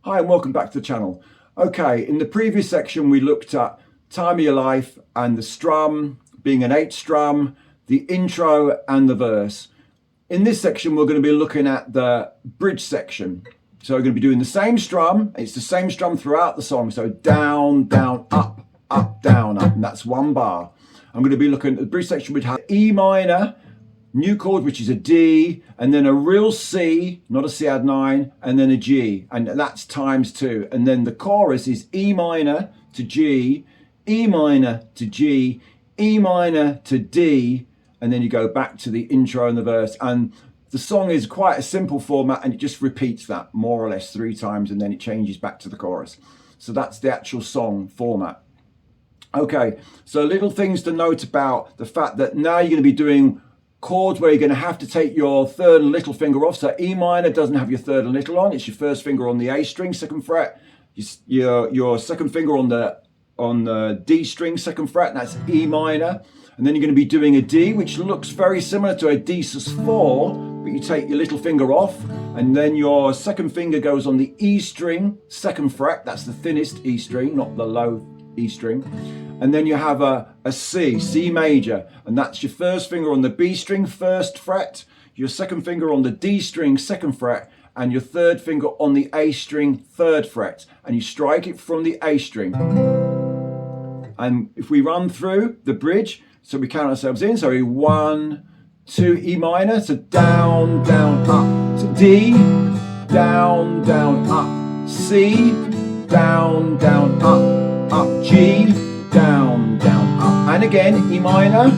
Hi and welcome back to the channel. Okay, in the previous section we looked at Time of Your Life and the strum being an 8th strum, the intro and the verse. In this section we're going to be looking at the bridge section. So we're going to be doing the same strum, it's the same strum throughout the song, so down, down, up, up, down, up, and that's one bar. I'm going to be looking at the bridge section which has E minor, new chord which is a D, and then a real C, not a C add 9, and then a G, and that's times 2. And then the chorus is E minor to G, E minor to G, E minor to D, and then you go back to the intro and the verse. And the song is quite a simple format and it just repeats that more or less 3 times and then it changes back to the chorus. So that's the actual song format. Okay, so little things to note about the fact that now you're going to be doing chords where you're going to have to take your third and little finger off. So E minor doesn't have your third and little on, it's your first finger on the A string, 2nd fret, your second finger on the D string, 2nd fret, and that's E minor. And then you're going to be doing a D, which looks very similar to a D sus4, but you take your little finger off, and then your second finger goes on the E string, 2nd fret, that's the thinnest E string, not the low E string. And then you have a C major, and that's your first finger on the B string, 1st fret, your second finger on the D string, 2nd fret, and your third finger on the A string, 3rd fret, and you strike it from the A string. And if we run through the bridge, so we count ourselves in, so 1, 2, E minor, so down, down, up, to D, down, down, up, C, down, down, up, G, down, down, up, and again, E minor,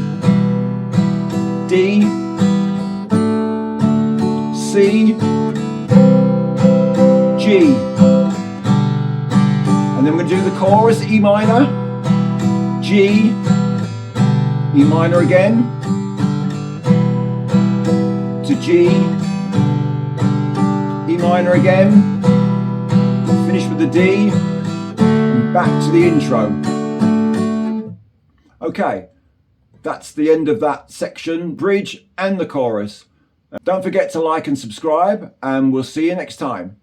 D, C, G, and then we're going to do the chorus, E minor, G, E minor again, to G, E minor again, finish with the D, and back to the intro. Okay, that's the end of that section, bridge and the chorus. Don't forget to like and subscribe, and we'll see you next time.